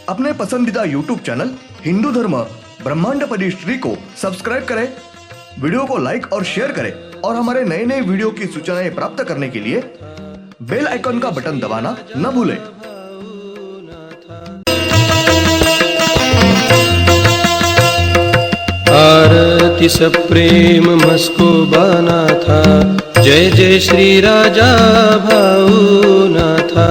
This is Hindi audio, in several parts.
अपने पसंदीदा YouTube चैनल हिंदू धर्म ब्रह्मांडपदी श्री को सब्सक्राइब करें, वीडियो को लाइक और शेयर करें और हमारे नए नए वीडियो की सूचनाएं प्राप्त करने के लिए बेल आइकन का बटन दबाना न भूलें। आरती सप्रेम मस्को बना था, जय जय श्री राजा भाऊनाथा।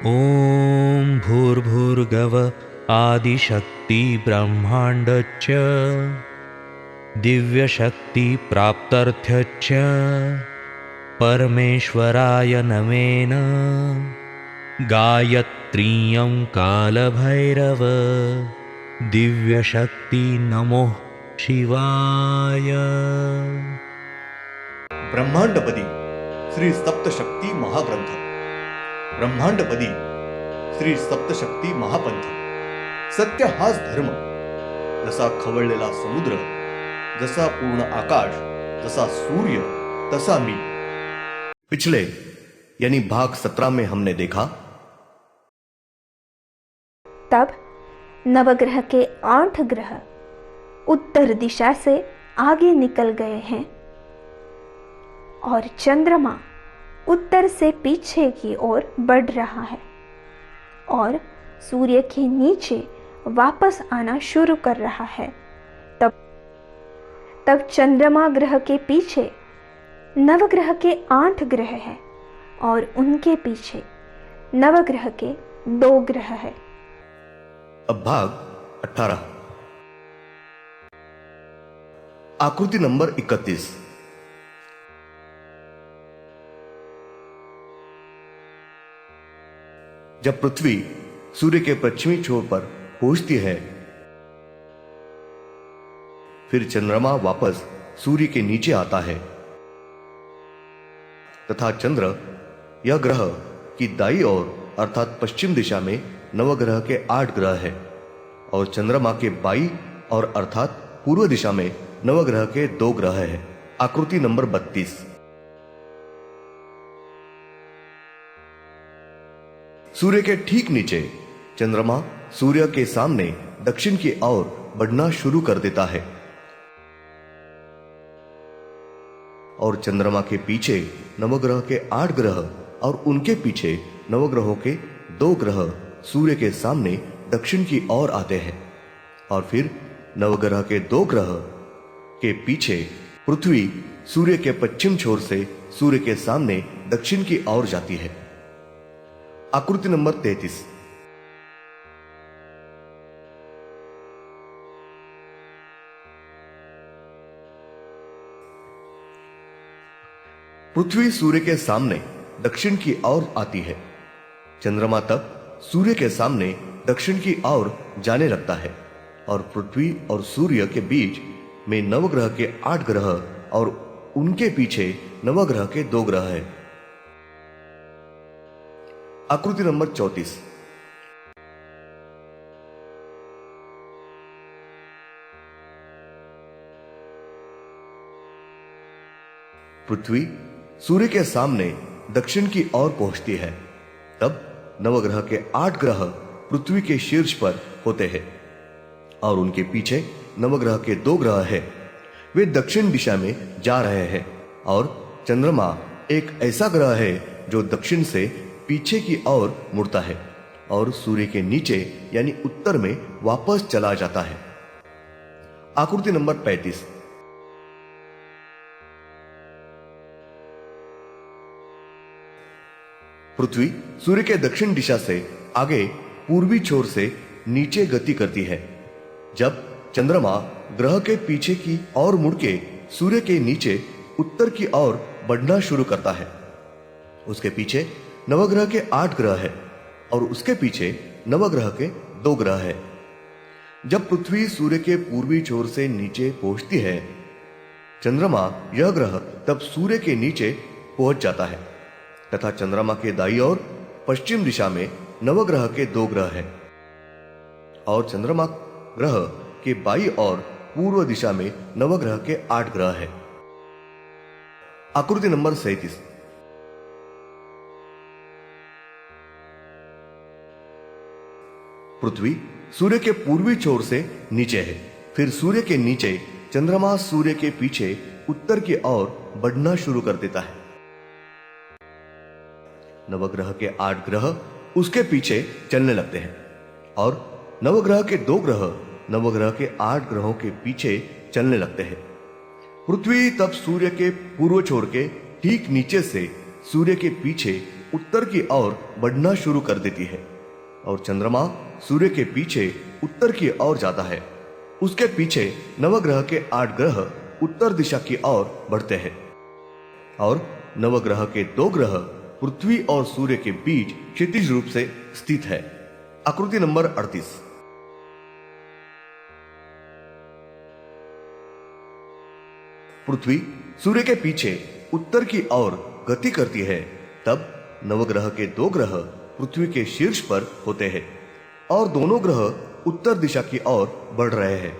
ॐ भूर्भुर्गव आदिशक्ति ब्रह्माण्डच्च दिव्यशक्ति प्राप्त्यर्थच्च परमेश्वराय नमेन गायत्रीयं कालभैरव दिव्यशक्ति नमो शिवाय। ब्रह्मांडपदी श्री सप्तशक्ती महाग्रंथ, ब्रह्मांडपदी श्री सप्तशक्ती महापंथ। सत्य हाच धर्म, जसा खवळलेला समुद्र, जसा पूर्ण आकाश, जसा सूर्य, तसा मी। पिछले यानी भाग 17 में हमने देखा तब नवग्रह के 8 ग्रह उत्तर दिशा से आगे निकल गए हैं और चंद्रमा उत्तर से पीछे की ओर बढ़ रहा है और सूर्य के नीचे वापस आना शुरू कर रहा है। तब चंद्रमा ग्रह के पीछे नवग्रह के 8 ग्रह हैं और उनके पीछे नवग्रह के 2 ग्रह हैं। अब भाग 18, आकृति नंबर 31। जब पृथ्वी सूर्य के पश्चिमी छोर पर पहुंचती है, फिर चंद्रमा वापस सूर्य के नीचे आता है तथा चंद्र यह ग्रह की दाईं ओर अर्थात पश्चिम दिशा में नवग्रह के 8 ग्रह है और चंद्रमा के बाईं ओर अर्थात पूर्व दिशा में नवग्रह के 2 ग्रह है। आकृति नंबर 32। सूर्य के ठीक नीचे चंद्रमा सूर्य के सामने दक्षिण की ओर बढ़ना शुरू कर देता है और चंद्रमा के पीछे नवग्रह के 8 ग्रह और उनके पीछे नवग्रहों के 2 ग्रह सूर्य के सामने दक्षिण की ओर आते हैं और फिर नवग्रह के 2 ग्रह के पीछे पृथ्वी सूर्य के पश्चिम छोर से सूर्य के सामने दक्षिण की ओर जाती है। आकृति नंबर 33। पृथ्वी सूर्य के सामने दक्षिण की ओर आती है। चंद्रमा तब सूर्य के सामने दक्षिण की ओर जाने लगता है और पृथ्वी और सूर्य के बीच में नवग्रह के 8 ग्रह और उनके पीछे नवग्रह के 2 ग्रह हैं। आकृति नंबर 34। पृथ्वी सूर्य के सामने दक्षिण की ओर पहुंचती है, तब नवग्रह के 8 ग्रह पृथ्वी के शीर्ष पर होते हैं और उनके पीछे नवग्रह के 2 ग्रह हैं। वे दक्षिण दिशा में जा रहे हैं और चंद्रमा एक ऐसा ग्रह है जो दक्षिण से पीछे की ओर मुड़ता है और सूर्य के नीचे यानी उत्तर में वापस चला जाता है। आकृति नंबर 35। पृथ्वी सूर्य के दक्षिण दिशा से आगे पूर्वी छोर से नीचे गति करती है। जब चंद्रमा ग्रह के पीछे की ओर मुड़ के सूर्य के नीचे उत्तर की ओर बढ़ना शुरू करता है, उसके पीछे नवग्रह के 8 ग्रह है और उसके पीछे नवग्रह के 2 ग्रह है। जब पृथ्वी सूर्य के पूर्वी छोर से नीचे पहुंचती है, चंद्रमा यह ग्रह तब सूर्य के नीचे पहुंच जाता है तथा चंद्रमा के दाईं ओर पश्चिम दिशा में नवग्रह के 2 ग्रह है और चंद्रमा ग्रह के बाईं ओर पूर्व दिशा में नवग्रह के 8 ग्रह है। आकृति नंबर 37। पृथ्वी सूर्य के पूर्वी छोर से नीचे है। फिर सूर्य के नीचे चंद्रमा सूर्य के पीछे उत्तर की ओर बढ़ना शुरू कर देता है। नवग्रह के 8 ग्रह उसके पीछे चलने लगते हैं और नवग्रह के 2 ग्रह नवग्रह के 8 ग्रहों के पीछे चलने लगते हैं। पृथ्वी तब सूर्य के पूर्व छोर के ठीक नीचे से सूर्य के पीछे उत्तर की ओर बढ़ना शुरू कर देती है और चंद्रमा सूर्य के पीछे उत्तर की ओर जाता है। उसके पीछे नवग्रह के 8 ग्रह उत्तर दिशा की ओर बढ़ते हैं और नवग्रह के 2 ग्रह पृथ्वी और सूर्य के बीच क्षैतिज रूप से स्थित है। आकृति नंबर 38। पृथ्वी सूर्य के पीछे उत्तर की ओर गति करती है, तब नवग्रह के 2 ग्रह पृथ्वी के शीर्ष पर होते हैं और दोनों ग्रह उत्तर दिशा की ओर बढ़ रहे हैं।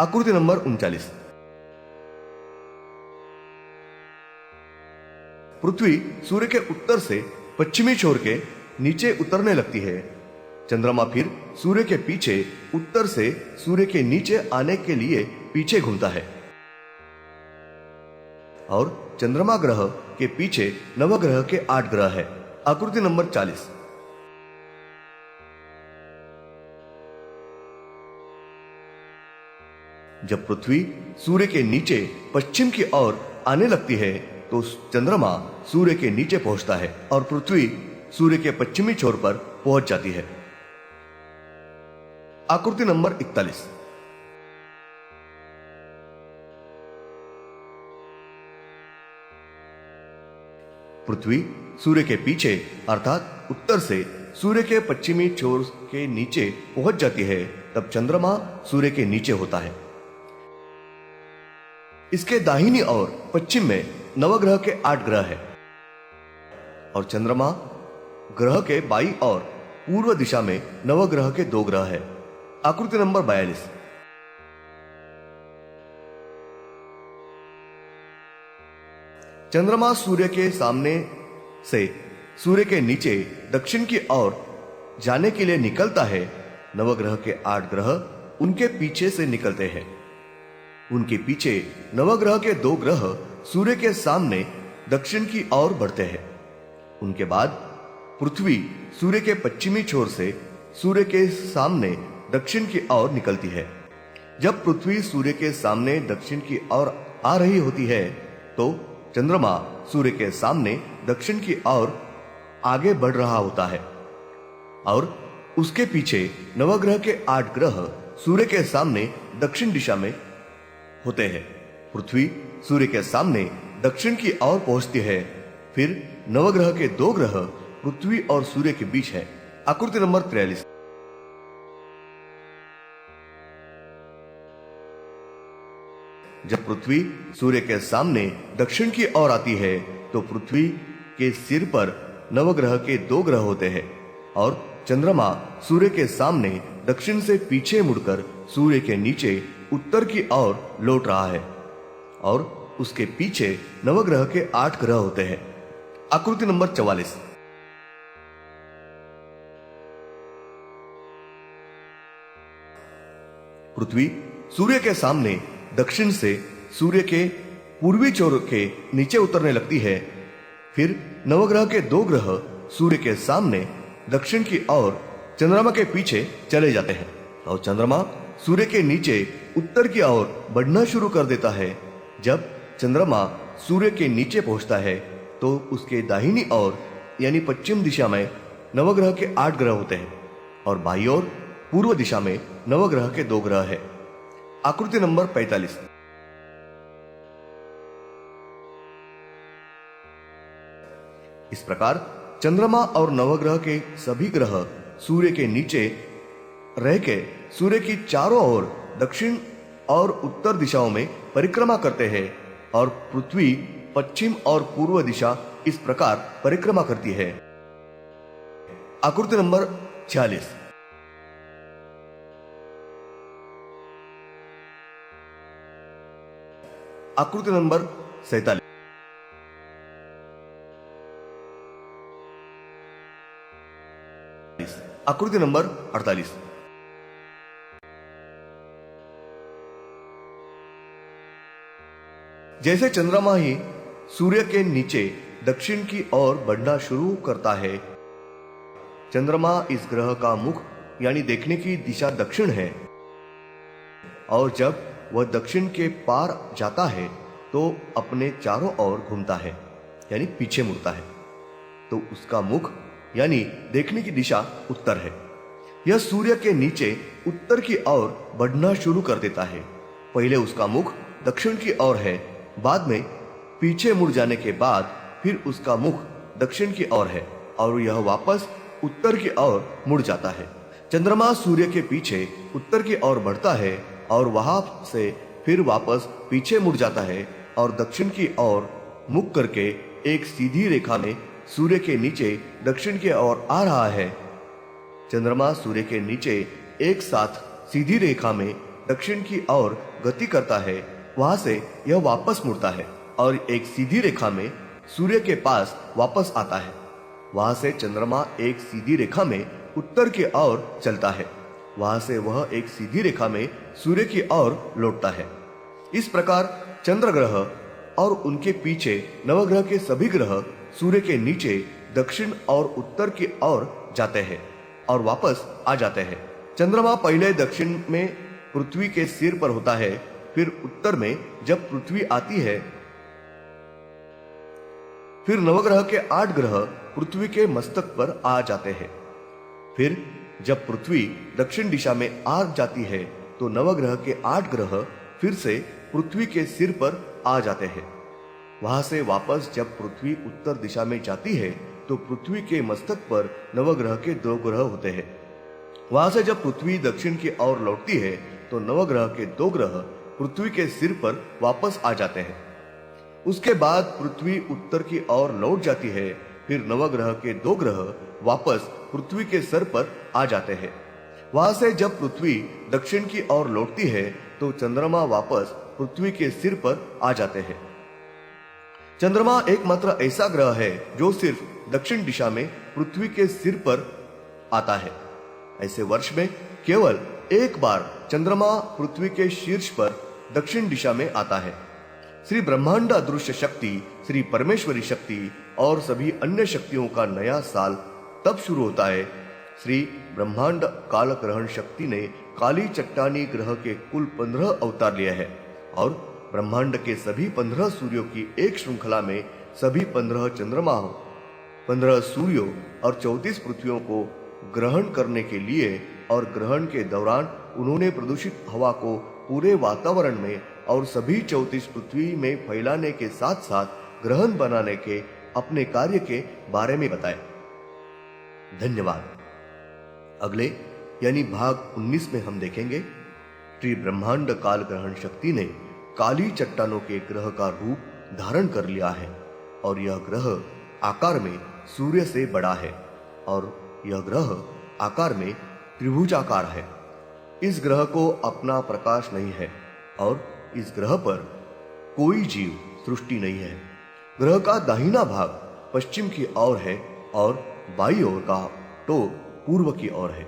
आकृति नंबर 39। पृथ्वी सूर्य के उत्तर से पश्चिमी छोर के नीचे उतरने लगती है। चंद्रमा फिर सूर्य के पीछे उत्तर से सूर्य के नीचे आने के लिए पीछे घूमता है और चंद्रमा ग्रह के पीछे नवग्रह के 8 ग्रह है। आकृति नंबर 40। जब पृथ्वी सूर्य के नीचे पश्चिम की ओर आने लगती है तो चंद्रमा सूर्य के नीचे पहुंचता है और पृथ्वी सूर्य के पश्चिमी छोर पर पहुंच जाती है। आकृति नंबर 41। पृथ्वी सूर्य के पीछे अर्थात उत्तर से सूर्य के पश्चिमी छोर के नीचे पहुंच जाती है, तब चंद्रमा सूर्य के नीचे होता है। इसके दाहिनी ओर पश्चिम में नवग्रह के 8 ग्रह है और चंद्रमा ग्रह के बाईं ओर पूर्व दिशा में नवग्रह के 2 ग्रह है। आकृति नंबर 42। चंद्रमा सूर्य के सामने से सूर्य के नीचे दक्षिण की ओर जाने के लिए निकलता है। नवग्रह के 8 ग्रह उनके पीछे से निकलते हैं। उनके पीछे नवग्रह के 2 ग्रह सूर्य के सामने दक्षिण की ओर बढ़ते हैं। उनके बाद पृथ्वी सूर्य के पश्चिमी छोर से सूर्य के सामने दक्षिण की ओर निकलती है। जब पृथ्वी सूर्य के सामने दक्षिण की ओर आ रही होती है तो चंद्रमा सूर्य के सामने दक्षिण की ओर आगे बढ़ रहा होता है और उसके पीछे नवग्रह के 8 ग्रह सूर्य के सामने दक्षिण दिशा में होते हैं। पृथ्वी सूर्य के सामने दक्षिण की ओर पहुंचती है। फिर नवग्रह के 2 ग्रह पृथ्वी और सूर्य के बीच है। आकृति नंबर 43। जब पृथ्वी सूर्य के सामने दक्षिण की ओर आती है तो पृथ्वी के सिर पर नवग्रह के 2 ग्रह होते हैं और चंद्रमा सूर्य के सामने दक्षिण से पीछे मुड़कर सूर्य के नीचे उत्तर की ओर लौट रहा है और उसके पीछे नवग्रह के 8 ग्रह होते हैं। आकृति नंबर 44। पृथ्वी सूर्य के सामने दक्षिण से सूर्य के पूर्वी छोर के नीचे उतरने लगती है। फिर नवग्रह के 2 ग्रह सूर्य के सामने दक्षिण की ओर चंद्रमा के पीछे चले जाते हैं और चंद्रमा सूर्य के नीचे उत्तर की ओर बढ़ना शुरू कर देता है। जब चंद्रमा सूर्य के नीचे पहुंचता है तो उसके दाहिनी ओर यानी पश्चिम दिशा में नवग्रह के 8 ग्रह होते हैं और बाईं ओर पूर्व दिशा में नवग्रह के 2 ग्रह है। आकृति नंबर 45। इस प्रकार चंद्रमा और नवग्रह के सभी ग्रह सूर्य के नीचे रह के सूर्य की चारों ओर दक्षिण और उत्तर दिशाओं में परिक्रमा करते हैं और पृथ्वी पश्चिम और पूर्व दिशा इस प्रकार परिक्रमा करती है। आकृति नंबर 46। आकृति नंबर 47। आकृति नंबर 48। जैसे चंद्रमा ही सूर्य के नीचे दक्षिण की ओर बढ़ना शुरू करता है, चंद्रमा इस ग्रह का मुख यानी देखने की दिशा दक्षिण है, और जब वह दक्षिण के पार जाता है तो अपने चारों ओर घूमता है यानी पीछे मुड़ता है, तो उसका मुख यानी देखने की दिशा उत्तर है। यह सूर्य के नीचे उत्तर की ओर बढ़ना शुरू कर देता है। पहले उसका मुख दक्षिण की ओर है, बाद में पीछे मुड़ जाने के बाद फिर उसका मुख दक्षिण की ओर है और यह वापस उत्तर की ओर मुड़ जाता है। चंद्रमा सूर्य के पीछे उत्तर की ओर बढ़ता है और वहां से फिर वापस पीछे मुड़ जाता है और दक्षिण की ओर मुख करके एक सीधी रेखा में सूर्य के नीचे दक्षिण की ओर आ रहा है। चंद्रमा सूर्य के नीचे एक साथ सीधी रेखा में दक्षिण की ओर गति करता है, वहां से यह वापस मुड़ता है और एक सीधी रेखा में सूर्य के पास वापस आता है। वहां से चंद्रमा एक सीधी रेखा में उत्तर की ओर चलता है, वहां से वह एक सीधी रेखा में सूर्य की ओर लौटता है। इस प्रकार चंद्र ग्रह और उनके पीछे नवग्रह के सभी ग्रह सूर्य के नीचे दक्षिण और उत्तर की ओर जाते हैं और वापस आ जाते हैं। चंद्रमा पहले दक्षिण में पृथ्वी के सिर पर होता है, फिर उत्तर में जब पृथ्वी आती है, फिर नवग्रह के 8 ग्रह पृथ्वी के मस्तक पर आ जाते हैं। फिर जब पृथ्वी दक्षिण दिशा में आ जाती है तो नवग्रह के 8 ग्रह फिर से पृथ्वी के सिर पर आ जाते हैं। वहां से वापस जब पृथ्वी उत्तर दिशा में जाती है तो पृथ्वी के मस्तक पर नवग्रह के 2 ग्रह होते हैं। वहां से जब पृथ्वी दक्षिण की ओर लौटती है तो नवग्रह के 2 ग्रह पृथ्वी के सिर पर वापस आ जाते हैं। उसके बाद पृथ्वी उत्तर की ओर लौट जाती है, फिर नवग्रह के 2 ग्रह वापस पृथ्वी के सर पर आ जाते हैं। वहां से जब पृथ्वी दक्षिण की ओर लौटती है तो चंद्रमा वापस पृथ्वी के सिर पर आ जाते हैं। चंद्रमा एकमात्र ऐसा ग्रह है जो सिर्फ दक्षिण दिशा में पृथ्वी के सिर पर आता है। ऐसे वर्ष में केवल एक बार चंद्रमा पृथ्वी के शीर्ष पर दक्षिण दिशा में आता है। श्री ब्रह्मांड अदृश्य शक्ति, श्री परमेश्वरी शक्ति और सभी अन्य शक्तियों का नया साल तब शुरू होता है। श्री ब्रह्मांड काल ग्रहण शक्ति ने काली चट्टानी ग्रह के कुल 15 अवतार लिए हैं और ब्रह्मांड के सभी 15 सूर्यों की एक श्रृंखला में सभी 15 चंद्रमा, 15 सूर्यों और 34 पृथ्वियों को ग्रहण करने के लिए और ग्रहण के दौरान उन्होंने प्रदूषित हवा को पूरे वातावरण में और सभी 34 पृथ्वी में फैलाने के साथ साथ ग्रहण बनाने के अपने कार्य के बारे में बताया। धन्यवाद। अगले यानी भाग 19 में हम देखेंगे श्री ब्रह्मांड काल ग्रहण शक्ति ने काली चट्टानों के ग्रह का रूप धारण कर लिया है और यह ग्रह आकार में सूर्य से बड़ा है और यह ग्रह आकार में त्रिभुजाकार है। इस ग्रह को अपना प्रकाश नहीं है और इस ग्रह पर कोई जीव सृष्टि नहीं है। ग्रह का दाहिना भाग पश्चिम की ओर है और बाईं ओर का टोक पूर्व की ओर है।